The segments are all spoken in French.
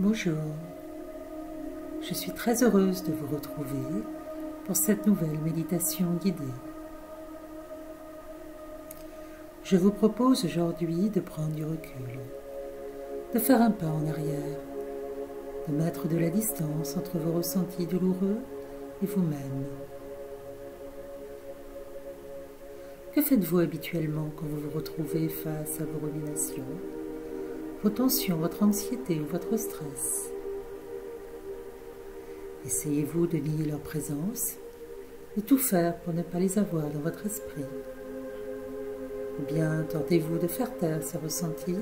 Bonjour, je suis très heureuse de vous retrouver pour cette nouvelle méditation guidée. Je vous propose aujourd'hui de prendre du recul, de faire un pas en arrière, de mettre de la distance entre vos ressentis douloureux et vous-même. Que faites-vous habituellement quand vous vous retrouvez face à vos ruminations, vos tensions, votre anxiété ou votre stress? Essayez-vous de nier leur présence, de tout faire pour ne pas les avoir dans votre esprit? Ou bien tentez-vous de faire taire ces ressentis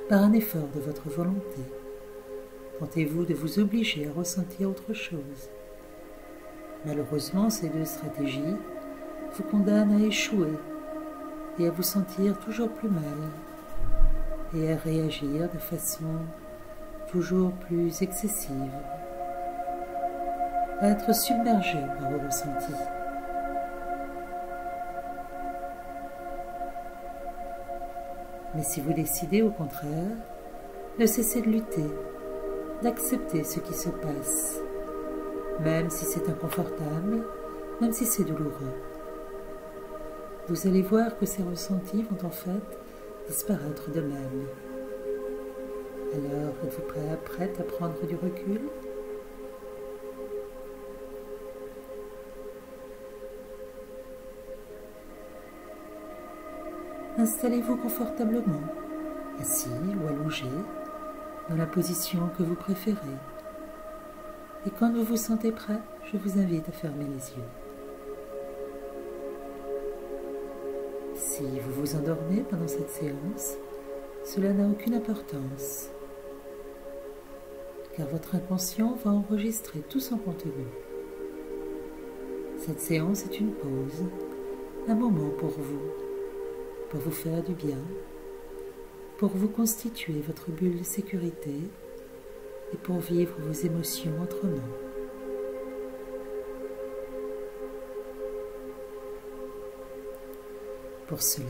par un effort de votre volonté? Tentez-vous de vous obliger à ressentir autre chose? Malheureusement, ces deux stratégies vous condamnent à échouer et à vous sentir toujours plus mal et à réagir de façon toujours plus excessive, à être submergé par vos ressentis. Mais si vous décidez au contraire de cesser de lutter, d'accepter ce qui se passe, même si c'est inconfortable, même si c'est douloureux, vous allez voir que ces ressentis vont en fait disparaître d'eux-mêmes. Alors, êtes-vous prête à prendre du recul? Installez-vous confortablement, assis ou allongé, dans la position que vous préférez. Et quand vous vous sentez prêt, je vous invite à fermer les yeux. Si vous vous endormez pendant cette séance, cela n'a aucune importance, car votre inconscient va enregistrer tout son contenu. Cette séance est une pause, un moment pour vous faire du bien, pour vous constituer votre bulle de sécurité et pour vivre vos émotions autrement. Pour cela,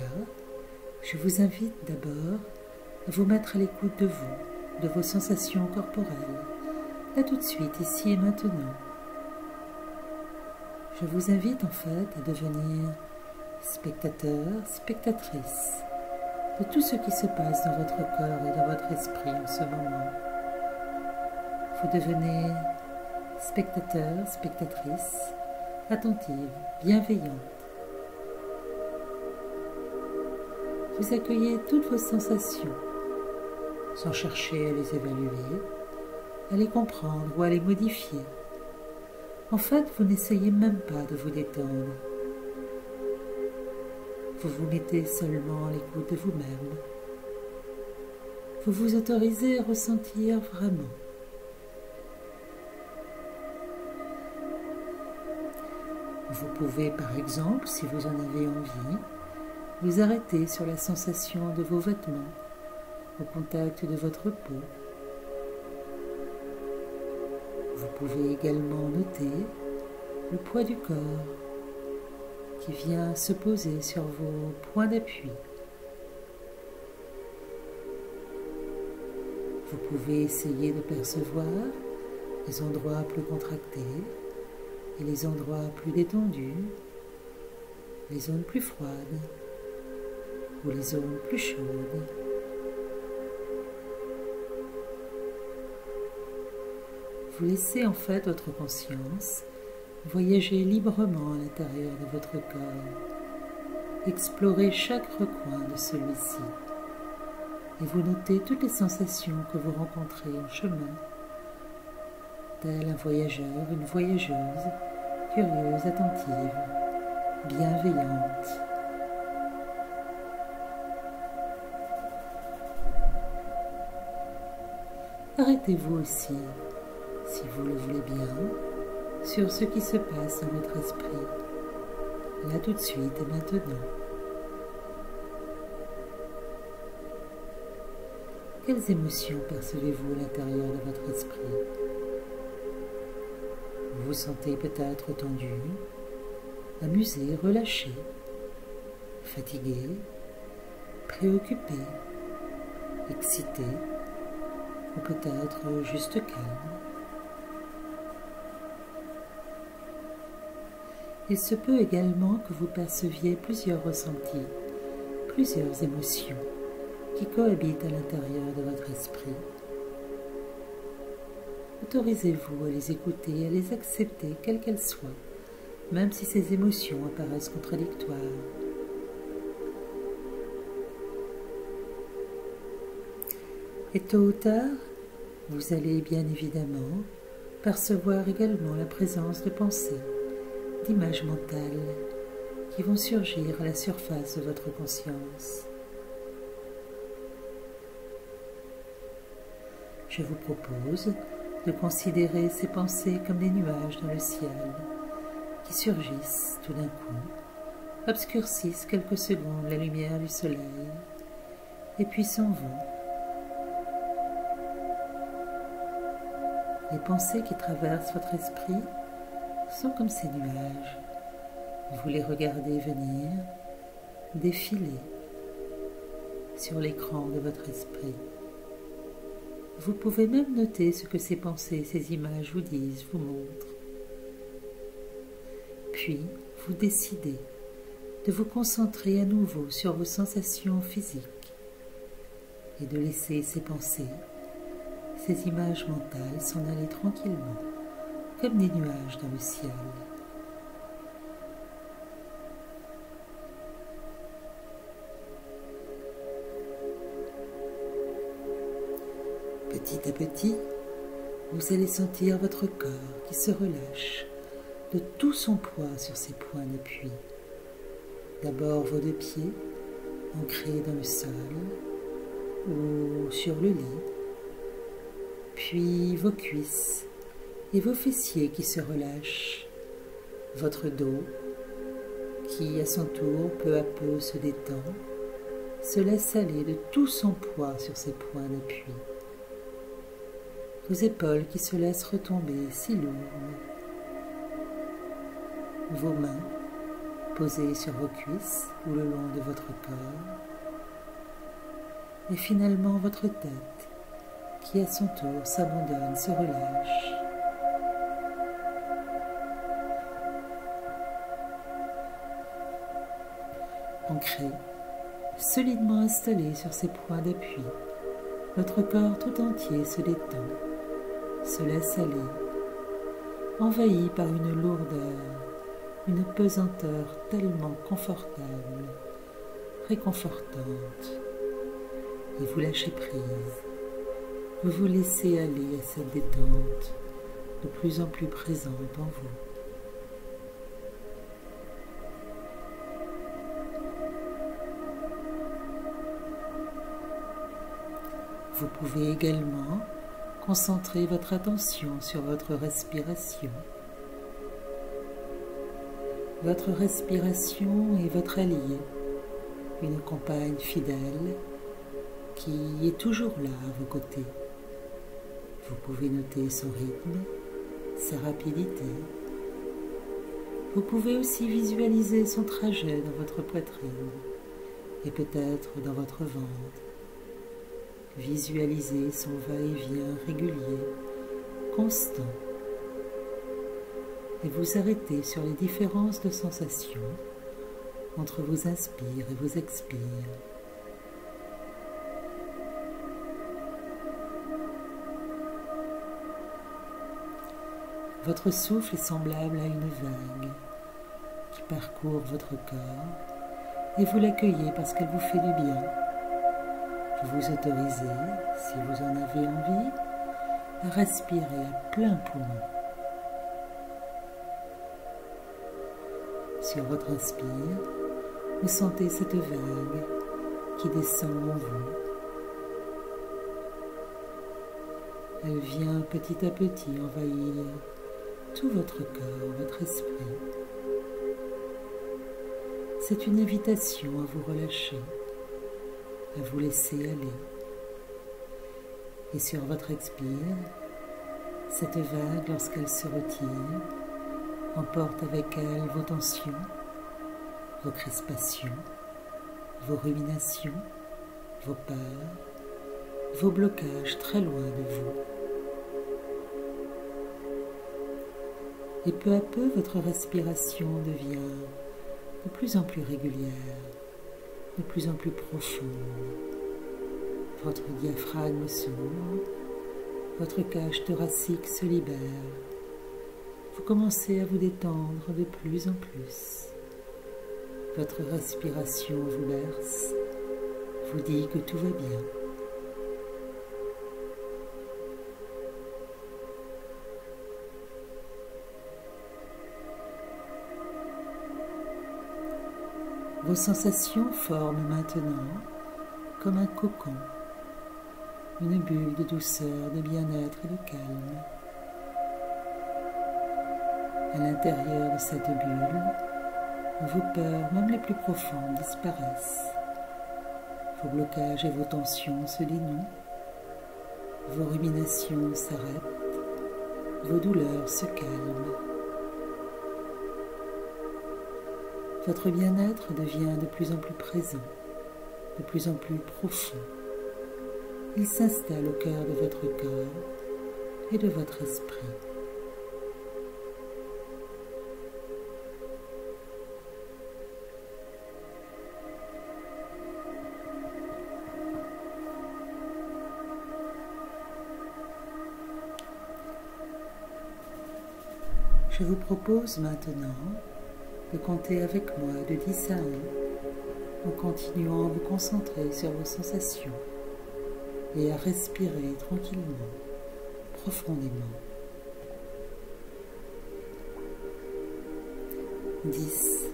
je vous invite d'abord à vous mettre à l'écoute de vous, de vos sensations corporelles, là tout de suite, ici et maintenant. Je vous invite en fait à devenir spectateur, spectatrice de tout ce qui se passe dans votre corps et dans votre esprit en ce moment. Vous devenez spectateur, spectatrice, attentive, bienveillante. Vous accueillez toutes vos sensations, sans chercher à les évaluer, à les comprendre ou à les modifier. En fait, vous n'essayez même pas de vous détendre. Vous vous mettez seulement à l'écoute de vous-même. Vous vous autorisez à ressentir vraiment. Vous pouvez, par exemple, si vous en avez envie, vous arrêter sur la sensation de vos vêtements au contact de votre peau. Vous pouvez également noter le poids du corps qui vient se poser sur vos points d'appui. Vous pouvez essayer de percevoir les endroits plus contractés et les endroits plus détendus, les zones plus froides ou les zones plus chaudes. Vous laissez en fait votre conscience voyager librement à l'intérieur de votre corps, explorer chaque recoin de celui-ci, et vous notez toutes les sensations que vous rencontrez en chemin, tel un voyageur, une voyageuse, curieuse, attentive, bienveillante. Arrêtez-vous aussi, si vous le voulez bien, sur ce qui se passe dans votre esprit, là tout de suite et maintenant. Quelles émotions percevez-vous à l'intérieur de votre esprit? Vous vous sentez peut-être tendu, amusé, relâché, fatigué, préoccupé, excité, ou peut-être juste calme. Il se peut également que vous perceviez plusieurs ressentis, plusieurs émotions qui cohabitent à l'intérieur de votre esprit. Autorisez-vous à les écouter et à les accepter quelles qu'elles soient, même si ces émotions apparaissent contradictoires. Et tôt ou tard, vous allez bien évidemment percevoir également la présence de pensées, d'images mentales qui vont surgir à la surface de votre conscience. Je vous propose de considérer ces pensées comme des nuages dans le ciel qui surgissent tout d'un coup, obscurcissent quelques secondes la lumière du soleil et puis s'en vont. Les pensées qui traversent votre esprit sont comme ces nuages. Vous les regardez venir, défiler sur l'écran de votre esprit. Vous pouvez même noter ce que ces pensées, ces images vous disent, vous montrent. Puis, vous décidez de vous concentrer à nouveau sur vos sensations physiques et de laisser ces pensées, ces images mentales s'en aller tranquillement, comme des nuages dans le ciel. Petit à petit, vous allez sentir votre corps qui se relâche de tout son poids sur ses points d'appui. D'abord vos deux pieds, ancrés dans le sol ou sur le lit, puis vos cuisses et vos fessiers qui se relâchent, votre dos qui à son tour peu à peu se détend, se laisse aller de tout son poids sur ses points d'appui. Vos épaules qui se laissent retomber si lourdes, vos mains posées sur vos cuisses ou le long de votre corps, et finalement votre tête qui à son tour s'abandonne, se relâche. Ancré, solidement installé sur ses points d'appui, votre corps tout entier se détend, se laisse aller, envahi par une lourdeur, une pesanteur tellement confortable, réconfortante, et vous lâchez prise, vous vous laissez aller à cette détente de plus en plus présente en vous. Vous pouvez également concentrer votre attention sur votre respiration. Votre respiration est votre allié, une compagne fidèle qui est toujours là à vos côtés. Vous pouvez noter son rythme, sa rapidité. Vous pouvez aussi visualiser son trajet dans votre poitrine et peut-être dans votre ventre. Visualisez son va-et-vient régulier, constant, et vous arrêtez sur les différences de sensations entre vos inspires et vos expires. Votre souffle est semblable à une vague qui parcourt votre corps et vous l'accueillez parce qu'elle vous fait du bien. Vous vous autorisez, si vous en avez envie, à respirer à plein poumon. Sur votre inspire, vous sentez cette vague qui descend en vous. Elle vient petit à petit envahir tout votre corps, votre esprit. C'est une invitation à vous relâcher, à vous laisser aller. Et sur votre expire, cette vague, lorsqu'elle se retire, emporte avec elle vos tensions, vos crispations, vos ruminations, vos peurs, vos blocages très loin de vous. Et peu à peu, votre respiration devient de plus en plus régulière, de plus en plus profonde. Votre diaphragme s'ouvre, votre cage thoracique se libère. Vous commencez à vous détendre de plus en plus. Votre respiration vous berce, vous dit que tout va bien. Vos sensations forment maintenant comme un cocon, une bulle de douceur, de bien-être et de calme. À l'intérieur de cette bulle, vos peurs, même les plus profondes, disparaissent. Vos blocages et vos tensions se dénouent. Vos ruminations s'arrêtent. Vos douleurs se calment. Votre bien-être devient de plus en plus présent, de plus en plus profond. Il s'installe au cœur de votre corps et de votre esprit. Je vous propose maintenant de compter avec moi de 10 à 1 en continuant à vous concentrer sur vos sensations et à respirer tranquillement, profondément. 10.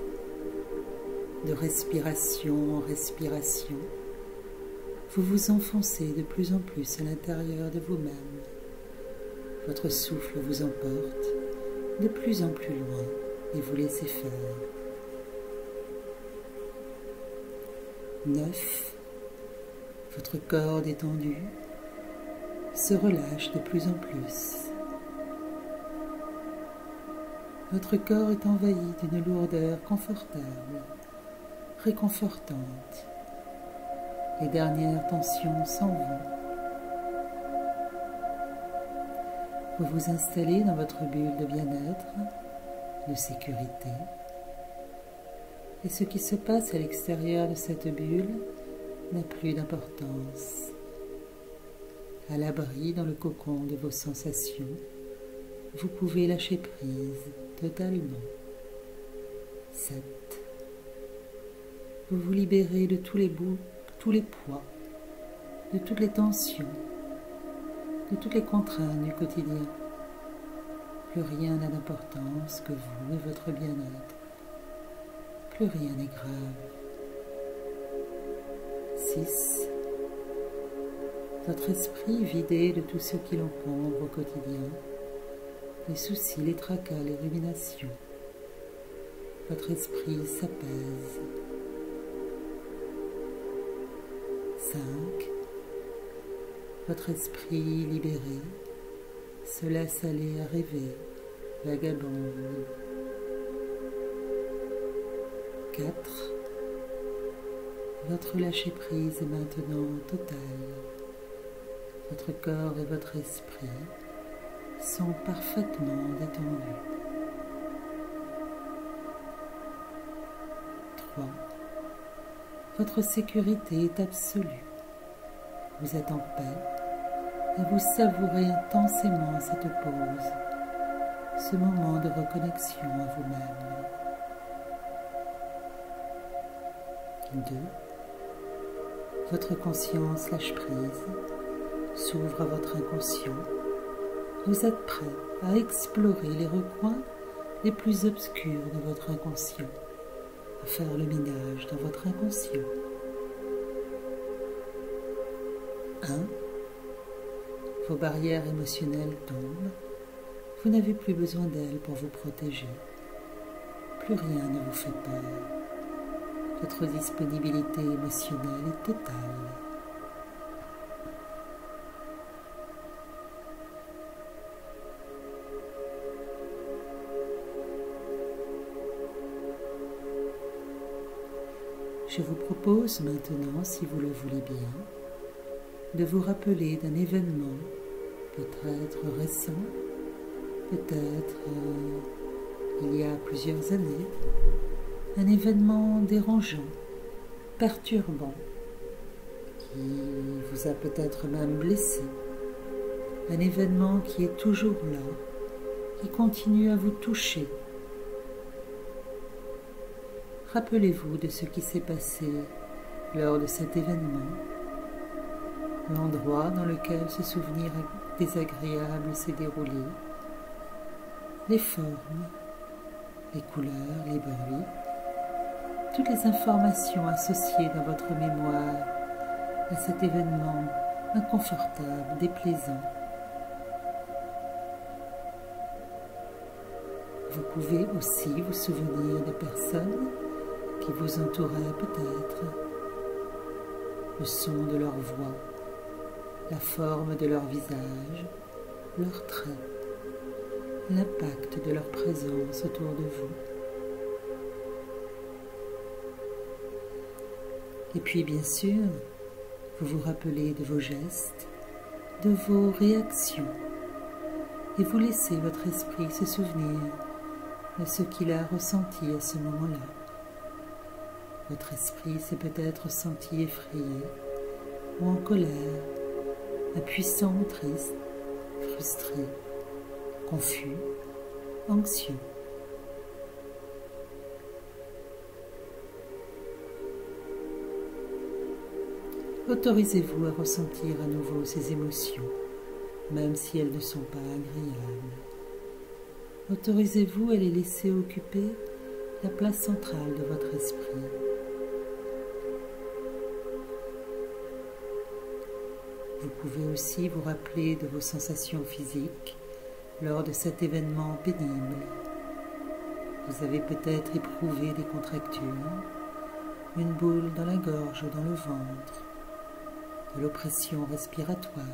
De respiration en respiration, vous vous enfoncez de plus en plus à l'intérieur de vous-même. Votre souffle vous emporte de plus en plus loin et vous laissez faire. 9. Votre corps détendu se relâche de plus en plus. Votre corps est envahi d'une lourdeur confortable, réconfortante. Les dernières tensions s'en vont. Vous vous installez dans votre bulle de bien-être, de sécurité. Et ce qui se passe à l'extérieur de cette bulle n'a plus d'importance. À l'abri dans le cocon de vos sensations, vous pouvez lâcher prise totalement. 7. Vous vous libérez de tous les bouts, tous les poids, de toutes les tensions, de toutes les contraintes du quotidien. Plus rien n'a d'importance que vous et votre bien-être. Plus rien n'est grave. 6. Votre esprit vidé de tout ce qui l'encombre au quotidien, les soucis, les tracas, les ruminations. Votre esprit s'apaise. 5. Votre esprit libéré se laisse aller à rêver, vagabonde. 4. Votre lâcher-prise est maintenant total. Votre corps et votre esprit sont parfaitement détendus. 3. Votre sécurité est absolue. Vous êtes en paix et vous savourez intensément cette pause, ce moment de reconnexion à vous-même. 2. Votre conscience lâche prise, s'ouvre à votre inconscient. Vous êtes prêt à explorer les recoins les plus obscurs de votre inconscient, à faire le ménage dans votre inconscient. 1. Vos barrières émotionnelles tombent. Vous n'avez plus besoin d'elles pour vous protéger. Plus rien ne vous fait peur. Votre disponibilité émotionnelle est totale. Je vous propose maintenant, si vous le voulez bien, de vous rappeler d'un événement, peut-être récent, peut-être il y a plusieurs années, un événement dérangeant, perturbant, qui vous a peut-être même blessé, un événement qui est toujours là, qui continue à vous toucher. Rappelez-vous de ce qui s'est passé lors de cet événement, l'endroit dans lequel ce souvenir désagréable s'est déroulé, les formes, les couleurs, les bruits, toutes les informations associées dans votre mémoire à cet événement inconfortable, déplaisant. Vous pouvez aussi vous souvenir des personnes qui vous entouraient peut-être, le son de leur voix, la forme de leur visage, leurs traits, l'impact de leur présence autour de vous. Et puis bien sûr, vous vous rappelez de vos gestes, de vos réactions, et vous laissez votre esprit se souvenir de ce qu'il a ressenti à ce moment-là. Votre esprit s'est peut-être senti effrayé ou en colère, impuissant ou triste, frustré, confus, anxieux. Autorisez-vous à ressentir à nouveau ces émotions, même si elles ne sont pas agréables. Autorisez-vous à les laisser occuper la place centrale de votre esprit. Vous pouvez aussi vous rappeler de vos sensations physiques lors de cet événement pénible. Vous avez peut-être éprouvé des contractures, une boule dans la gorge ou dans le ventre, de l'oppression respiratoire.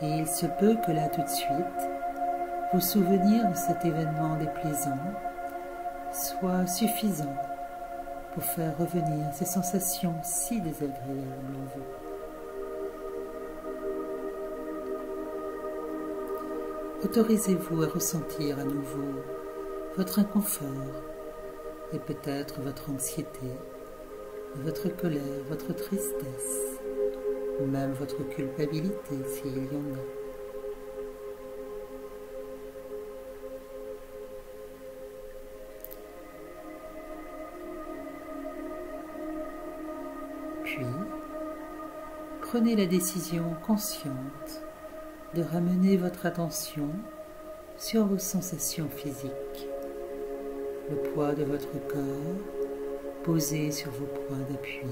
Et il se peut que là tout de suite, vos souvenirs de cet événement déplaisant soient suffisants pour faire revenir ces sensations si désagréables en vous. Autorisez-vous à ressentir à nouveau votre inconfort et peut-être votre anxiété, votre colère, votre tristesse, ou même votre culpabilité s'il y en a. Puis, prenez la décision consciente de ramener votre attention sur vos sensations physiques, le poids de votre corps posé sur vos points d'appui,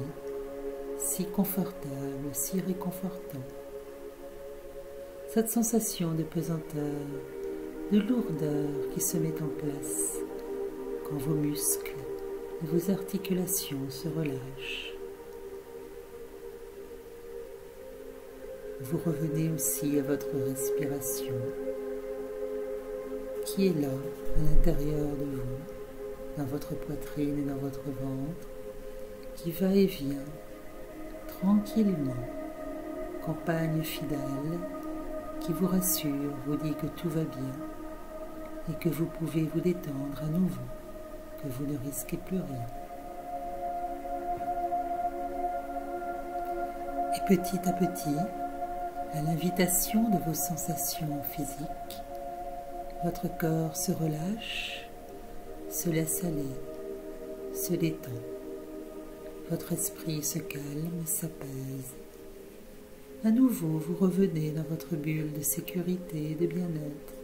si confortable, si réconfortant. Cette sensation de pesanteur, de lourdeur qui se met en place quand vos muscles et vos articulations se relâchent. Vous revenez aussi à votre respiration qui est là, à l'intérieur de vous, dans votre poitrine et dans votre ventre, qui va et vient tranquillement, compagne fidèle, qui vous rassure, vous dit que tout va bien et que vous pouvez vous détendre à nouveau, que vous ne risquez plus rien. Et petit à petit, à l'invitation de vos sensations physiques, votre corps se relâche, se laisse aller, se détend. Votre esprit se calme, s'apaise. À nouveau, vous revenez dans votre bulle de sécurité et de bien-être.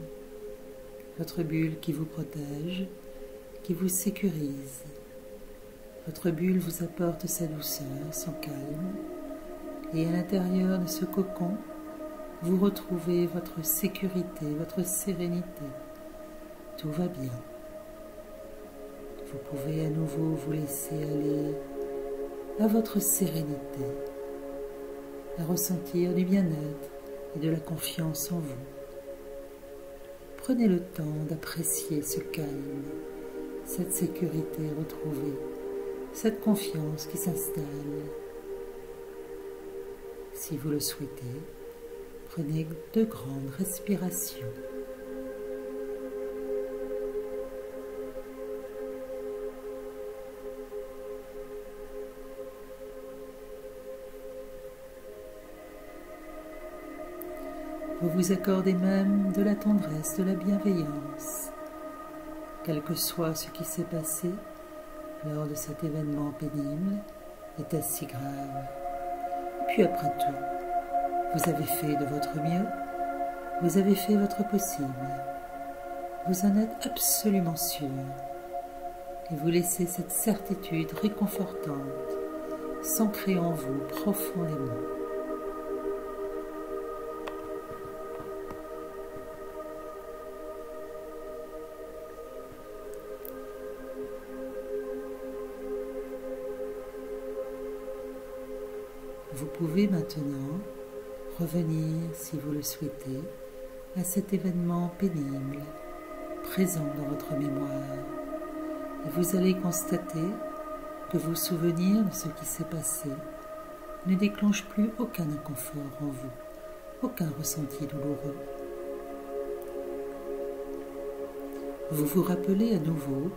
Votre bulle qui vous protège, qui vous sécurise. Votre bulle vous apporte sa douceur, son calme. Et à l'intérieur de ce cocon, vous retrouvez votre sécurité, votre sérénité. Tout va bien. Vous pouvez à nouveau vous laisser aller à votre sérénité, à ressentir du bien-être et de la confiance en vous. Prenez le temps d'apprécier ce calme, cette sécurité retrouvée, cette confiance qui s'installe. Si vous le souhaitez, prenez 2 grandes respirations. Vous vous accordez même de la tendresse, de la bienveillance, quel que soit ce qui s'est passé lors de cet événement pénible. Était-ce si grave? Puis après tout, vous avez fait de votre mieux, vous avez fait votre possible, vous en êtes absolument sûr, et vous laissez cette certitude réconfortante s'ancrer en vous profondément. Vous pouvez maintenant revenir, si vous le souhaitez, à cet événement pénible, présent dans votre mémoire. Et vous allez constater que vos souvenirs de ce qui s'est passé ne déclenchent plus aucun inconfort en vous, aucun ressenti douloureux. Vous vous rappelez à nouveau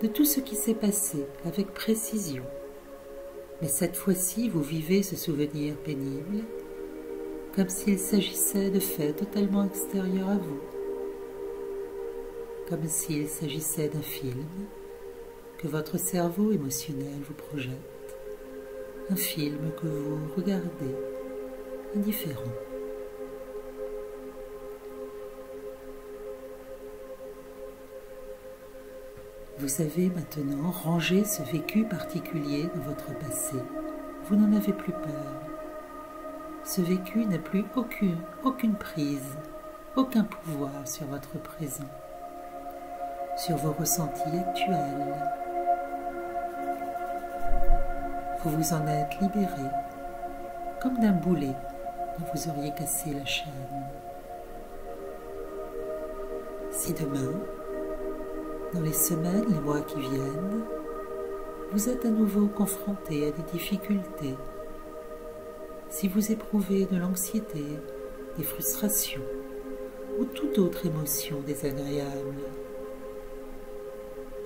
de tout ce qui s'est passé avec précision. Mais cette fois-ci, vous vivez ce souvenir pénible comme s'il s'agissait de faits totalement extérieurs à vous, comme s'il s'agissait d'un film que votre cerveau émotionnel vous projette, un film que vous regardez indifférent. Vous avez maintenant rangé ce vécu particulier de votre passé. Vous n'en avez plus peur. Ce vécu n'a plus aucune prise, aucun pouvoir sur votre présent, sur vos ressentis actuels. Vous vous en êtes libéré, comme d'un boulet dont vous auriez cassé la chaîne. Si demain, dans les semaines, les mois qui viennent, vous êtes à nouveau confronté à des difficultés, si vous éprouvez de l'anxiété, des frustrations ou toute autre émotion désagréable,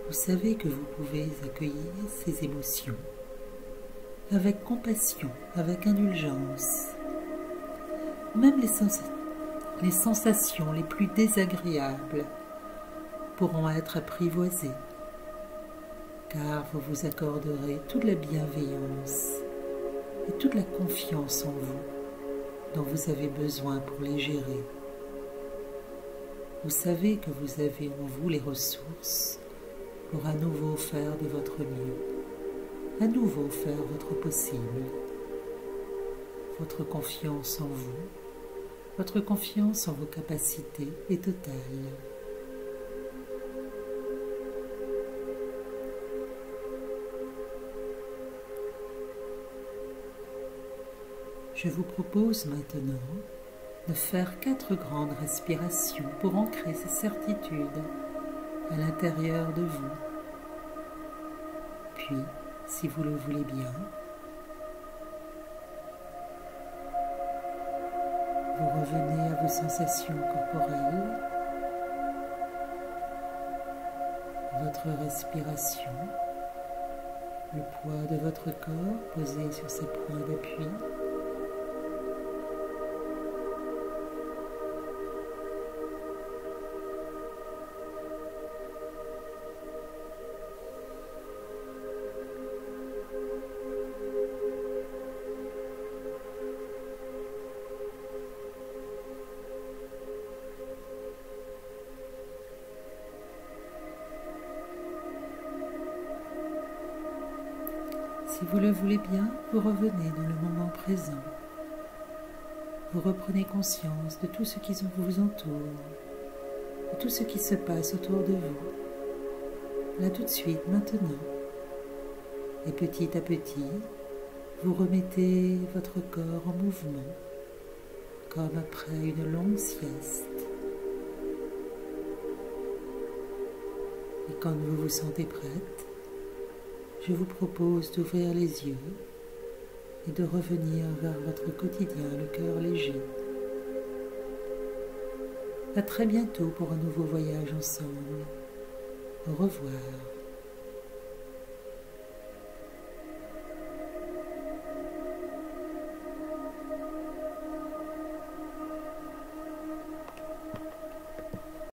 vous savez que vous pouvez accueillir ces émotions avec compassion, avec indulgence. Même les sensations les plus désagréables pourront être apprivoisées, car vous vous accorderez toute la bienveillance et toute la confiance en vous dont vous avez besoin pour les gérer. Vous savez que vous avez en vous les ressources pour à nouveau faire de votre mieux, à nouveau faire votre possible. Votre confiance en vous, votre confiance en vos capacités est totale. Je vous propose maintenant de faire 4 grandes respirations pour ancrer ces certitudes à l'intérieur de vous. Puis, si vous le voulez bien, vous revenez à vos sensations corporelles, votre respiration, le poids de votre corps posé sur ses points d'appui. Si vous le voulez bien, vous revenez dans le moment présent. Vous reprenez conscience de tout ce qui vous entoure, de tout ce qui se passe autour de vous, là tout de suite, maintenant. Et petit à petit, vous remettez votre corps en mouvement, comme après une longue sieste. Et quand vous vous sentez prête, je vous propose d'ouvrir les yeux et de revenir vers votre quotidien le cœur léger. À très bientôt pour un nouveau voyage ensemble. Au revoir.